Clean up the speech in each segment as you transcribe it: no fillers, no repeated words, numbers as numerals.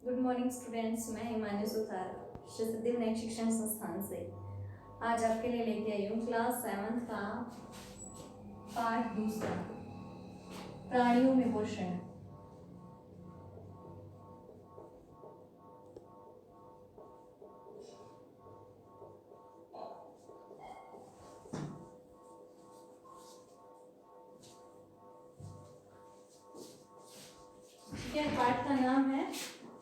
Good morning students, मैं हिमानी सुथार श्री सिद्धि विनायक शिक्षण संस्थान से आज आपके लिए लेके आई हूँ क्लास 7 का पाठ दूसरा, प्राणियों में पोषण। ठीक है, पाठ का नाम है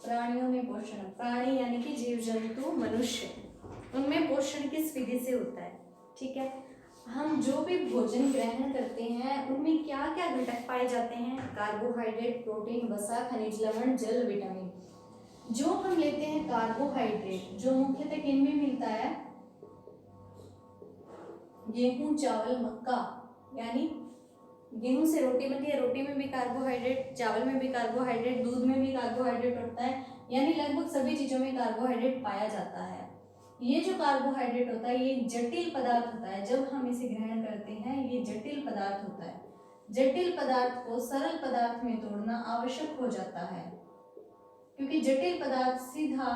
प्राणियों में पोषण। प्राणी यानी कि जीव जंतु, मनुष्य, उनमें पोषण किस विधि से होता है। ठीक है, हम जो भी भोजन ग्रहण करते हैं उनमें क्या क्या घटक पाए जाते हैं? कार्बोहाइड्रेट, प्रोटीन, वसा, खनिज लवण, जल, विटामिन। जो हम लेते हैं कार्बोहाइड्रेट, जो मुख्यतः किन में मिलता है? गेहूं, चावल, मक्का, यानी गेहूं से रोटी बनती है, रोटी में भी कार्बोहाइड्रेट, चावल में भी कार्बोहाइड्रेट, दूध में भी कार्बोहाइड्रेट होता है, यानी लगभग सभी चीजों में कार्बोहाइड्रेट पाया जाता है। ये जो कार्बोहाइड्रेट होता है ये जटिल पदार्थ होता है। जब हम इसे ग्रहण करते हैं ये जटिल पदार्थ होता है। जटिल पदार्थ को सरल पदार्थ में तोड़ना आवश्यक हो जाता है, क्योंकि जटिल पदार्थ सीधा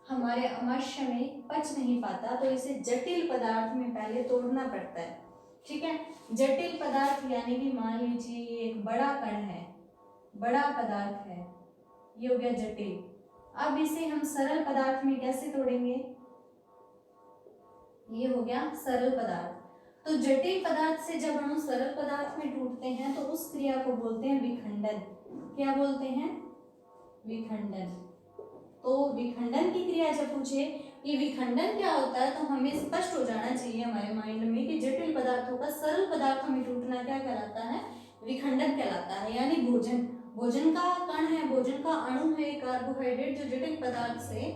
हमारे आमाशय में पच नहीं पाता, तो इसे जटिल पदार्थ में पहले तोड़ना पड़ता है। ठीक है, जटिल पदार्थ यानी कि मान लीजिए ये एक बड़ा कण है, बड़ा पदार्थ है, ये हो गया जटिल। अब इसे हम सरल पदार्थ में कैसे तोड़ेंगे? ये हो गया सरल पदार्थ। तो जटिल पदार्थ से जब हम सरल पदार्थ में टूटते हैं तो उस क्रिया को बोलते हैं विखंडन। क्या बोलते हैं? विखंडन। तो विखंडन की क्रिया जब पूछे कि विखंडन क्या होता है, तो हमें स्पष्ट हो जाना चाहिए हमारे माइंड में कि जटिल पदार्थों का सरल पदार्थों में टूटना क्या कहलाता है? विखंडन कहलाता है। यानी भोजन, भोजन का कण है, भोजन का अणु है कार्बोहाइड्रेट, जो जटिल पदार्थ से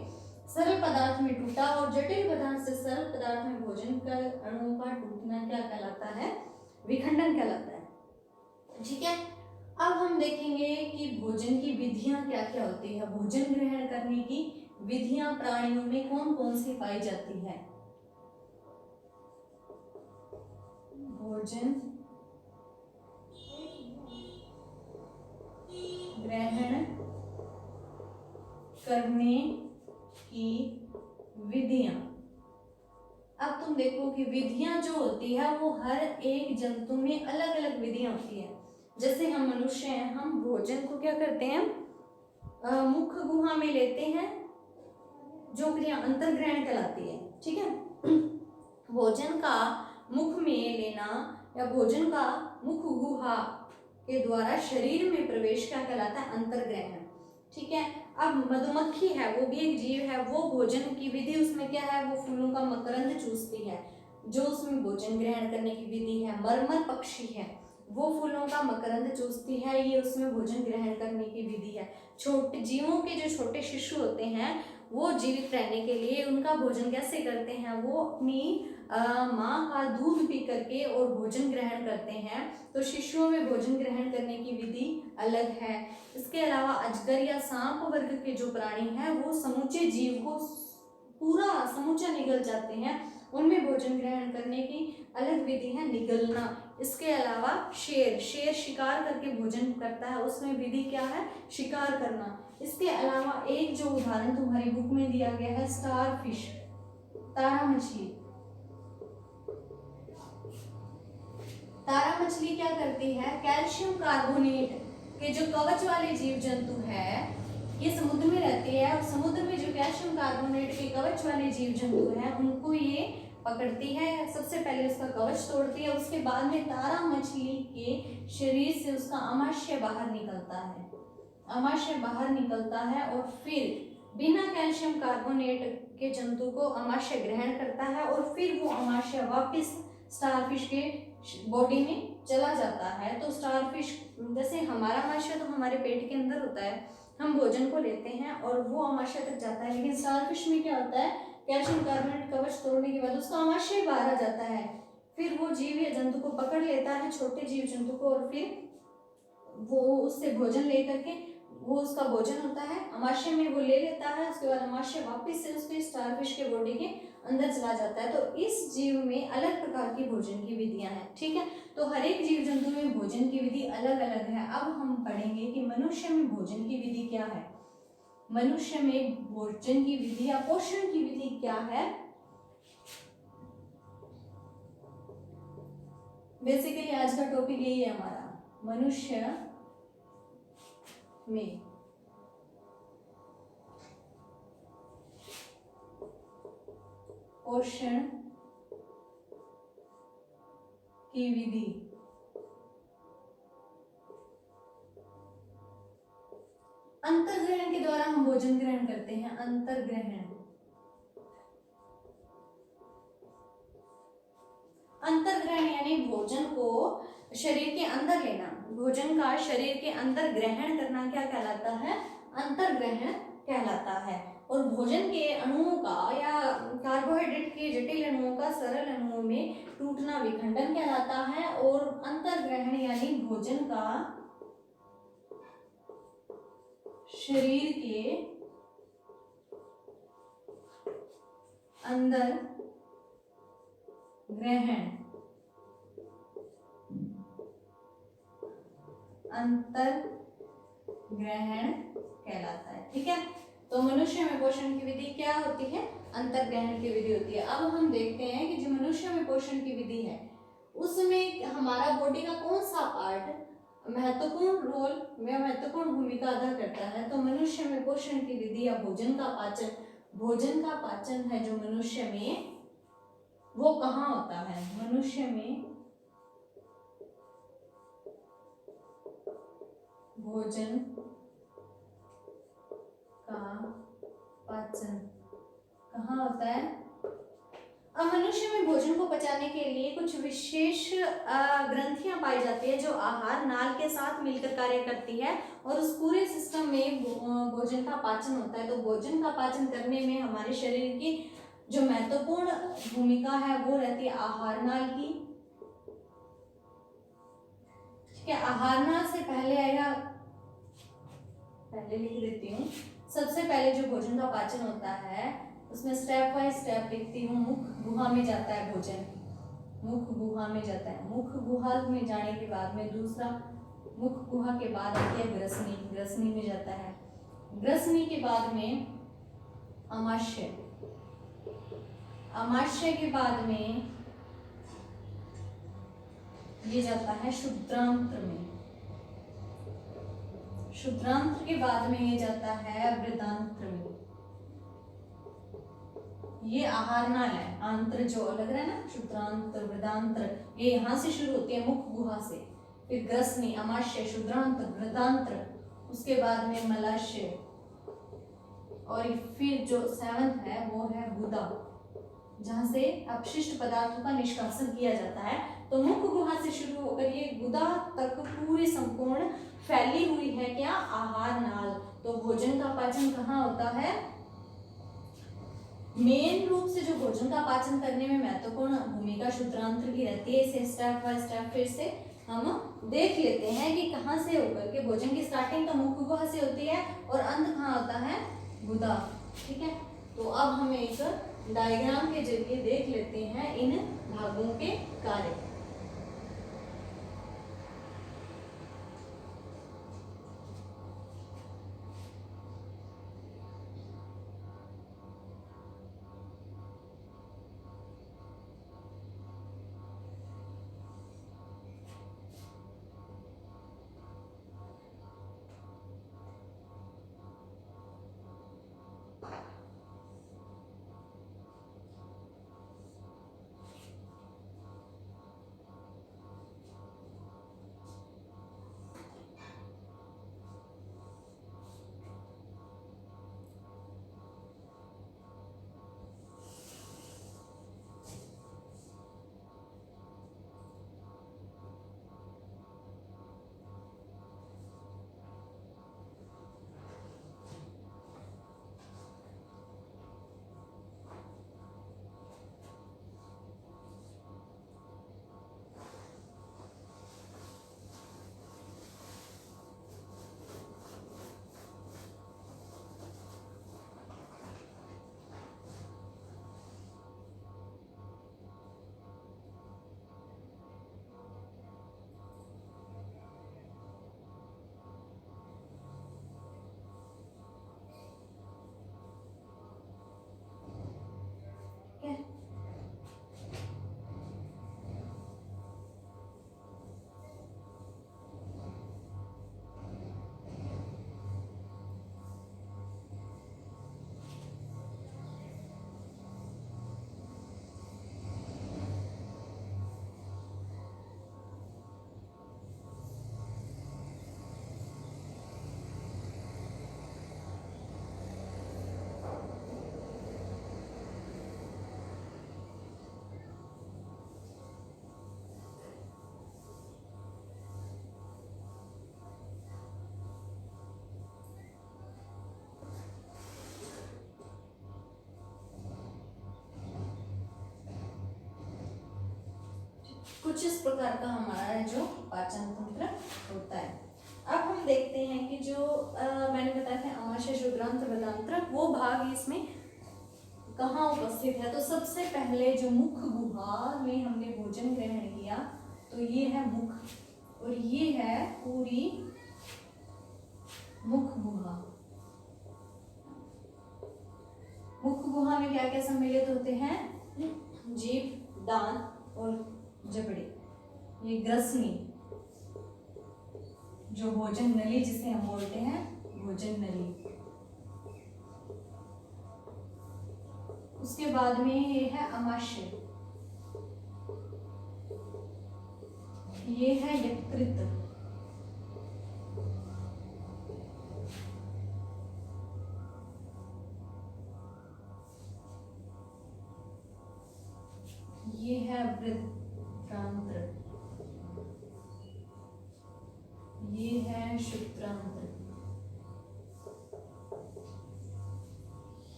सरल पदार्थ में टूटा, और जटिल पदार्थ से सरल पदार्थ में भोजन का अणुओं का टूटना क्या कहलाता है? विखंडन कहलाता है। ठीक है, अब हम देखेंगे कि भोजन की विधियां क्या क्या होती है। भोजन ग्रहण करने की विधियां प्राणियों में कौन कौन सी पाई जाती है? भोजन ग्रहण करने की विधियां। अब तुम देखो कि विधियां जो होती है वो हर एक जंतु में अलग अलग विधियां होती है। जैसे हम मनुष्य हैं, हम भोजन को क्या करते हैं? मुख गुहा में लेते हैं, जो क्रिया अंतर्ग्रहण कहलाती है। ठीक है, भोजन का मुख में लेना या भोजन का मुख गुहा के द्वारा शरीर में प्रवेश क्या कहलाता है? अंतर्ग्रहण। ठीक है, अब मधुमक्खी है, वो भी एक जीव है, वो भोजन की विधि उसमें क्या है? वो फूलों का मकरंद चूसती है, जो उसमें भोजन ग्रहण करने की विधि है। मरमर पक्षी है, वो फूलों का मकरंद चूसती है, ये उसमें भोजन ग्रहण करने की विधि है। छोटे जीवों के जो छोटे शिशु होते हैं वो जीवित रहने के लिए उनका भोजन कैसे करते हैं? वो अपनी माँ का दूध पी करके और भोजन ग्रहण करते हैं। तो शिशुओं में भोजन ग्रहण करने की विधि अलग है। इसके अलावा अजगर या सांप वर्ग के जो प्राणी हैं वो समूचे जीव को पूरा समूचा निगल जाते हैं, उनमें भोजन ग्रहण करने की अलग विधि है, निगलना। इसके अलावा शेर, शेर शिकार करके भोजन करता है, उसमें विधि क्या है? शिकार करना। इसके अलावा एक जो उदाहरण तुम्हारी बुक में दिया गया है, स्टार फिश, तारा मछली। तारा मछली क्या करती है? कैल्शियम कार्बोनेट के जो कवच वाले जीव जंतु है, ये समुद्र में रहती है, और समुद्र में जो कैल्शियम कार्बोनेट के कवच वाले जीव जंतु हैं उनको ये पकड़ती है। सबसे पहले उसका कवच तोड़ती है, उसके बाद में तारा मछली के शरीर से उसका आमाशय बाहर निकलता है, आमाशय बाहर निकलता है, और फिर बिना कैल्शियम कार्बोनेट के जंतु को आमाशय ग्रहण करता है, और फिर वो आमाशय वापस स्टारफिश के बॉडी में चला जाता है। तो स्टारफिश, जैसे हमारा आमाशय तो हमारे पेट के अंदर होता है, हम भोजन को लेते हैं और वो आमाशय तक जाता है, लेकिन स्टारफिश में क्या होता है? कैल्शियम कार्बोनेट कवच तोड़ने के बाद उसका आमाशय बाहर आ जाता है, फिर वो जीव या जंतु को पकड़ लेता है, छोटे जीव जंतु को, और फिर वो उससे भोजन लेकर के, वो उसका भोजन होता है, आमाशय में वो ले लेता है, उसके बाद आमाशय वापस से उसके स्टारफिश के बॉडी के अंदर चला जाता है। तो इस जीव में अलग प्रकार की भोजन की विधियां हैं। ठीक है, तो हर एक जीव जंतु में भोजन की विधि अलग अलग है। अब हम पढ़ेंगे कि मनुष्य में भोजन की विधि क्या है। मनुष्य में भोजन की विधि या पोषण की विधि क्या है? बेसिकली आज का टॉपिक यही है हमारा, मनुष्य में पोषण की विधि। अंतर्ग्रहण के द्वारा हम भोजन ग्रहण करते हैं। अंतर्ग्रहण, अंतर्ग्रहण यानी भोजन को शरीर के अंदर लेना, भोजन का शरीर के अंदर ग्रहण करना क्या कहलाता है? अंतर्ग्रहण कहलाता है। और भोजन के अणुओं का या कार्बोहाइड्रेट के जटिल अणुओं का सरल अणुओं में टूटना विखंडन कहलाता है। और अंतर्ग्रहण यानी भोजन का शरीर के अंदर ग्रहण, अंतर ग्रहण कहलाता है। ठीक है, तो मनुष्य में पोषण की विधि क्या होती है? अंतर्ग्रहण की विधि होती है। अब हम देखते हैं कि जो मनुष्य में पोषण की विधि है उसमें हमारा बॉडी का कौन सा पार्ट महत्वपूर्ण रोल में महत्वपूर्ण भूमिका अदा करता है। तो मनुष्य में पोषण की विधि या भोजन का पाचन, भोजन का पाचन है जो मनुष्य में, वो कहाँ होता है? मनुष्य में भोजन का पाचन कहाँ होता है? अब मनुष्य में भोजन को पचाने के लिए कुछ विशेष ग्रंथियां पाई जाती है जो आहार नाल के साथ मिलकर कार्य करती है और उस पूरे सिस्टम में भोजन का पाचन होता है। तो भोजन का पाचन करने में हमारे शरीर की जो महत्वपूर्ण भूमिका है वो रहती है आहार नाल की। ठीक है, आहार नाल से पहले आएगा, पहले लिख देती हूँ। सबसे पहले जो भोजन का पाचन होता है उसमें स्टेप बाय स्टेप लिखती हूँ। मुख गुहा में जाता है भोजन, मुख गुहा में जाता है। मुख गुहा में जाने के बाद में दूसरा, मुख गुहा के बाद आती है ग्रसनी, ग्रसनी में जाता है। ग्रसनी के बाद में आमाशय, आमाशय के बाद में ये जाता है शुद्रांत्र में, शुद्रांत्र के बाद में ये जाता है वृद्धांत्र में। ये आहार नाल है, आंत्र जो लग रहा है ना, शुद्रांत्र वृद्धांत्र, ये यहाँ से शुरू होती है मुख गुहा से, फिर ग्रसनी, आमाशय, शुद्रांत्र, वृद्धांत्र, उसके बाद में मलाशय, और फिर जो 7th है वो है गुदा, जहाँ से अपशिष्ट पदार्थों का निष्कासन किया जाता है। तो मुख गुहा से शुरू होकर ये गुदा तक पूरी संपूर्ण फैली हुई है क्या? आहार नाल। तो भोजन का पाचन कहाँ होता है? मेन रूप से जो भोजन का पाचन करने में महत्वपूर्ण भूमिका शुद्रांत्र की रहती है। इसे स्टेप बाय स्टेप फिर से हम देख लेते हैं कि कहाँ से होकर के भोजन की स्टार्टिंग तो मुख गुहा से होती है और अंत कहाँ होता है? गुदा। ठीक है, तो अब हम एक डायग्राम के जरिए देख लेते हैं इन भागों के कार्य। कुछ इस प्रकार का हमारा जो पाचन तंत्र होता है। अब हम देखते हैं कि जो मैंने बताया था आमाशय, क्षुद्रांत्र, वृदांत्र, वो भाग इसमें कहाँ उपस्थित है। तो सबसे पहले जो मुख गुहा में हमने भोजन ग्रहण किया, तो ये है मुख, और ये है पूरी मुख गुहा। मुख गुहा में क्या क्या सम्मिलित होते हैं? जीभ, दांत और जबड़े, ये ग्रसनी, जो भोजन नली जिसे हम बोलते हैं, भोजन नली। उसके बाद में ये है आमाशय, ये है यकृत, ये है वृत्रांत्र, ये है शुक्रांत्र,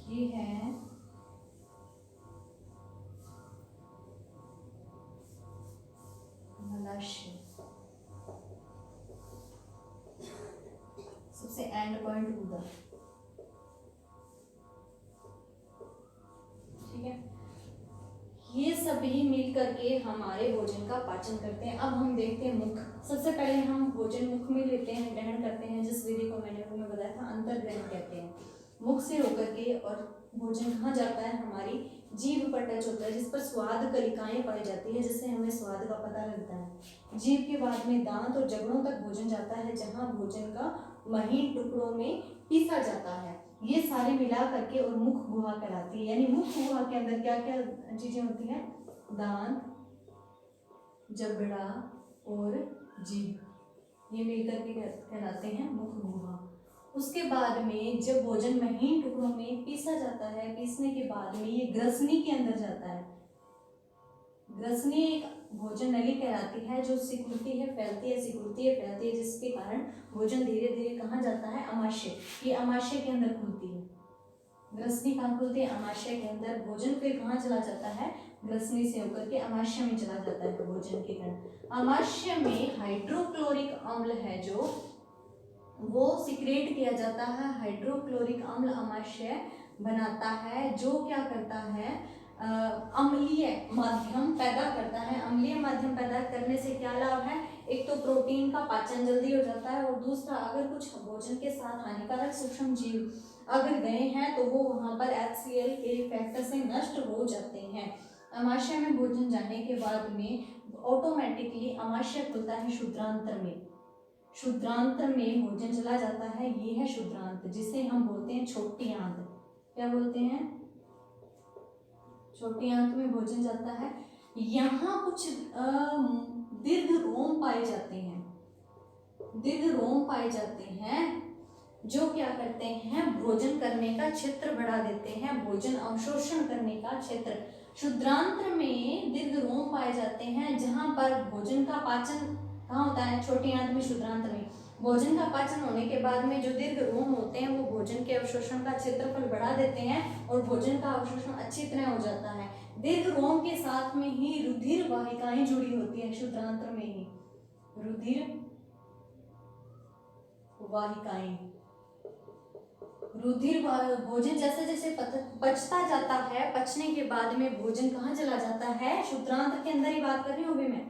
ये है मलाशय। सबसे एंड पॉइंट गुदा। ठीक है, ये सभी मिल करके हमारे भोजन का पाचन करते हैं। अब हम देखते हैं मुख। सबसे पहले हम भोजन मुख में लेते हैं, ग्रहण करते हैं, जिस विधि को मैंने तुम्हें बताया था, अंतर्ग्रहण कहते हैं। मुख से होकर के और भोजन कहाँ जाता है? हमारी जीभ पर टच होता है, जिस पर स्वाद कलिकाएं पाई जाती है, जिससे हमें स्वाद का पता लगता है। जीभ के बाद में दांत और जबड़ों तक भोजन जाता है, जहाँ भोजन का महीन टुकड़ों में पीसा जाता है। ये सारे मिला करके और मुख गुहा कहलाती है। यानी मुख गुहा के अंदर क्या क्या चीजें होती हैं? दांत, जबड़ा और जीभ, ये मिलकर के कहलाते हैं मुख गुहा। उसके बाद में जब भोजन महीन टुकड़ों में पीसा जाता है, पीसने के बाद में ये ग्रसनी के अंदर जाता है। ग्रसनी एक भोजन नली कहलाती है, जो सिकुड़ती है, फैलती है, सिकुड़ती है, फैलती है, जिसके कारण भोजन धीरे धीरे कहाँ जाता है? आमाशय। ये आमाशय के अंदर खुलती है। ग्रसनी कहाँ खुलती है? आमाशय के अंदर। भोजन फिर कहाँ चला जाता है? ग्रसनी से होकर के आमाशय में चला जाता है भोजन के कारण। आमाशय में हाइड्रोक्लोरिक अम्ल है, जो वो सिक्रेट किया जाता है। हाइड्रोक्लोरिक अम्ल आमाशय बनाता है, जो क्या करता है? अम्लीय माध्यम पैदा करता है। अम्लीय माध्यम पैदा करने से क्या लाभ है? एक तो प्रोटीन का पाचन जल्दी हो जाता है, और दूसरा अगर कुछ भोजन के साथ हानिकारक सूक्ष्म जीव अगर गए हैं तो वो वहाँ पर HCl के फैक्टर से नष्ट हो जाते हैं। आमाशय में भोजन जाने के बाद में ऑटोमेटिकली आमाशय खुलता है शुद्रांत्र में। शुद्रांत्र में भोजन चला जाता है, ये है शुद्रांत्र, जिसे हम बोलते हैं छोटी आंत। क्या बोलते हैं? छोटी आंत में भोजन जाता है। यहाँ कुछ दीर्घ रोम पाए जाते हैं। दीर्घ रोम पाए जाते हैं, जो क्या करते हैं? भोजन करने का क्षेत्र बढ़ा देते हैं, भोजन अवशोषण करने का क्षेत्र। शुद्रांत्र में दीर्घ रोम पाए जाते हैं, जहां पर भोजन का पाचन कहाँ होता है? छोटी आंत में, शुद्रांत्र में। भोजन का पाचन होने के बाद में जो दीर्घ रोम होते हैं, वो भोजन के अवशोषण का क्षेत्रफल बढ़ा देते हैं, और भोजन का अवशोषण अच्छी तरह हो जाता है। दीर्घ रोम के साथ में ही रुधिर वाहिकाएं जुड़ी होती है, शुद्रांत्र में ही रुधिर वाहिकाएं। रुधिर भोजन जैसे जैसे पचता जाता है, पचने के बाद में भोजन कहाँ चला जाता है? शुद्रांत्र के अंदर ही बात कर रही हूँ अभी मैं।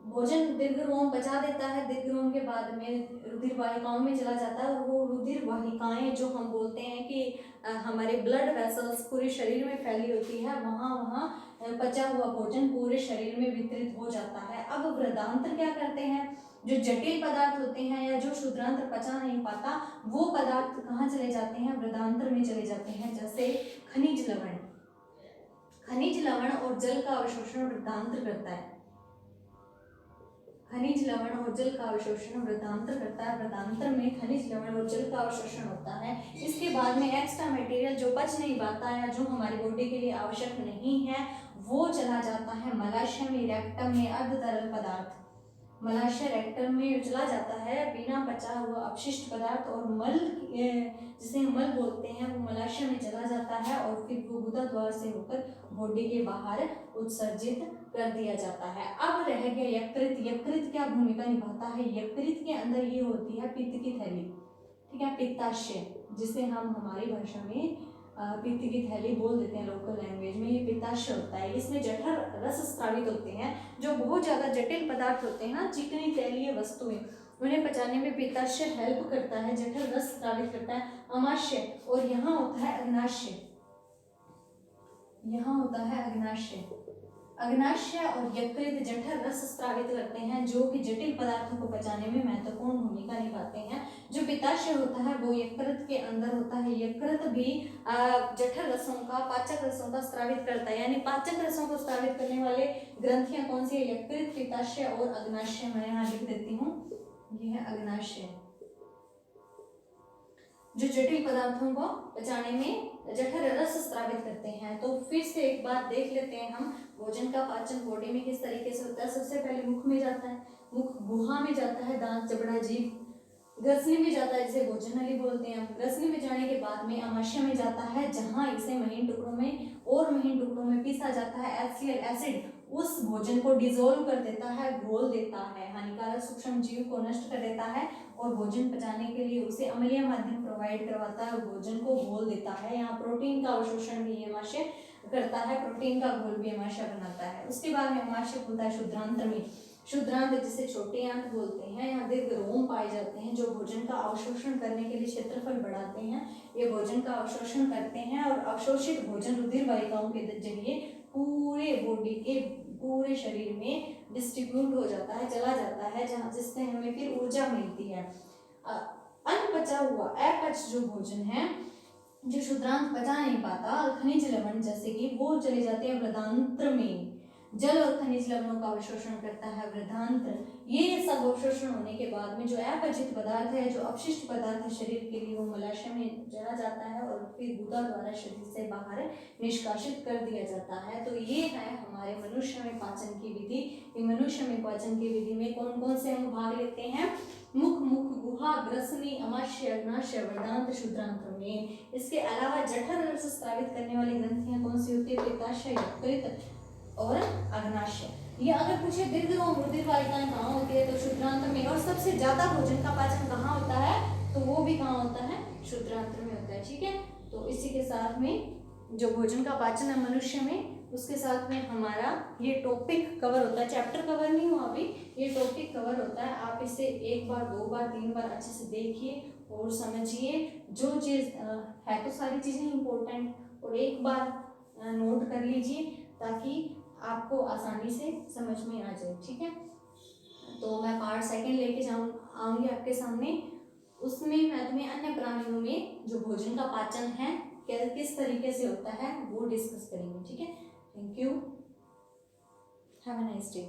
भोजन दीर्घ रोम पचा देता है, दीर्घ रोम के बाद में रुधिर वाहिकाओं में चला जाता है, और वो रुधिर वाहिकाएं जो हम बोलते हैं कि हमारे ब्लड वेसल्स पूरे शरीर में फैली होती है, वहाँ पचा हुआ भोजन पूरे शरीर में वितरित हो जाता है। अब वृदांत्र क्या करते हैं? जो जटिल पदार्थ होते हैं या जो शुद्रांत्र पचा नहीं पाता, वो पदार्थ कहाँ चले जाते हैं? वृदांत्र में चले जाते हैं। जैसे खनिज लवण, खनिज लवण और जल का अवशोषण वृदांत्र करता है। खनिज लवण और जल का अवशोषण वृदांत्र करता है। वृदांत्र में खनिज लवण और जल का अवशोषण होता है। इसके बाद में एक्स्ट्रा मटेरियल जो पच नहीं पाता है, जो हमारी बॉडी के लिए आवश्यक नहीं है, वो चला जाता है मलाशय में, रेक्टम में अर्ध तरल पदार्थ। मलाशय रेक्टम में चला जाता है, बिना पचा हुआ अपशिष्ट पदार्थ और मल जिसे हम मल बोलते हैं वो मलाशय में चला जाता है और फिर वो गुदा द्वार से होकर बॉडी के बाहर उत्सर्जित कर दिया जाता है। अब रह गया यकृत। यकृत क्या भूमिका निभाता है? यकृत के अंदर ये होती है पित्त की थैली, ठीक है, पित्ताशय, जिसे हम हमारी भाषा में पित्त की थैली बोल देते हैं लोकल लैंग्वेज में। ये पित्ताशय होता है, इसमें जठर रस स्रावित होते हैं। जो बहुत ज़्यादा जटिल पदार्थ होते हैं ना, चिकनी तैलीय वस्तुएं, उन्हें पचाने में पित्ताशय हेल्प करता है, जठर रस स्रावित करता है। अमाशय, और यहाँ होता है अग्नाशय, यहाँ होता है अग्नाशय। अग्नाशय और यकृत जठर रस स्रावित करते हैं, जो कि जटिल पदार्थों को पचाने में महत्वपूर्ण भूमिका निभाते हैं। जो पित्ताशय होता है वो यकृत के अंदर होता है। यकृत भी जठर रसों का, पाचक रसों का स्रावित करता है, यानी पाचक रसों को स्रावित करने वाले ग्रंथियां कौन सी है? यकृत, पित्ताशय और अग्नाशय। मैं यहाँ लिख देती हूँ, यह है अग्नाशय, जो जटिल पदार्थों को पचाने में जठर रस स्रावित करते हैं। तो फिर से एक बात देख लेते हैं हम, भोजन का पाचन बॉडी में किस तरीके से होता है। सबसे पहले मुख में जाता है, मुख गुहा में जाता है, दांत, जबड़ा, जीभ। ग्रसनी में जाता है, जिसे भोजन नली बोलते हैं। ग्रसनी में जाने के बाद में अमाशय में जाता है, जहां इसे महीन टुकड़ों में पीसा जाता है। HCl एसिड उस भोजन को डिसॉल्व कर देता है, घोल देता है, हानिकारक सूक्ष्म जीव को नष्ट कर देता है और भोजन पचाने के लिए उसे अम्लीय माध्यम प्रोवाइड करवाता है और भोजन को घोल देता है। यहाँ प्रोटीन का अवशोषण भी अमाशय करता है, प्रोटीन का घोल भी अमाशय बनाता है। उसके बाद में अमाशय खुलता है शुद्रांत्र में। शुद्रांत्र जिसे छोटे आंत बोलते हैं, यहाँ दीर्घ रोम पाए जाते हैं जो भोजन का अवशोषण करने के लिए क्षेत्रफल बढ़ाते हैं। ये भोजन का अवशोषण करते हैं और अवशोषित भोजन रुधिर वाहिकाओं के जरिए पूरे बॉडी के, पूरे शरीर में डिस्ट्रीब्यूट हो जाता है, चला जाता है, जहाँ जिससे हमें फिर ऊर्जा मिलती है। अनपचा हुआ अपच जो भोजन है, जो शुद्रांत पचा नहीं पाता, खनिज लवण जैसे कि वो चले जाते हैं वृद्धांत्र में। जल और खनिज लवणों का अवशोषण करता है वृद्धांत्र। ये सब अवशोषण होने के बाद में जो अपचित पदार्थ है, जो अपशिष्ट पदार्थ है शरीर के लिए, वो मलाशय में चला जाता है और फिर गुदा द्वारा शरीर से बाहर निष्कासित कर दिया जाता है। तो ये है हमारे मनुष्य में पाचन की विधि। मनुष्य में पाचन की विधि में कौन कौन से अंग भाग लेते हैं? मुख, गुहा, ग्रसनी, अमाशय, अग्नाशय, वृद्धांत्र, शुद्रांत्र में। इसके अलावा जठर रस स्रावित करने वाली ग्रंथियां कौन सी होती है? पित्ताशय, यकृत और अग्नाशय। ये अगर पूछे दीर्घ रोम रुधिर वाहिकाएं कहाँ होती है, तो शुद्रांत्र में। और सबसे ज्यादा भोजन का पाचन कहाँ होता है, तो वो भी कहाँ होता है? शुद्रांत्र में होता है। ठीक है, तो इसी के साथ में जो भोजन का पाचन है मनुष्य में, उसके साथ में हमारा ये टॉपिक कवर होता है। चैप्टर कवर नहीं हुआ अभी, ये टॉपिक कवर होता है। आप इसे एक बार, दो बार, तीन बार अच्छे से देखिए और समझिए। जो चीज़ है तो सारी चीज़ें इंपॉर्टेंट, और एक बार नोट कर लीजिए ताकि आपको आसानी से समझ में आ जाए। ठीक है, तो मैं पार्ट सेकंड लेके आऊँगी आपके सामने। उसमें मैं तुम्हें अन्य प्राणियों में जो भोजन का पाचन है किस तरीके से होता है वो डिस्कस करेंगे। ठीक है, thank you, have a nice day.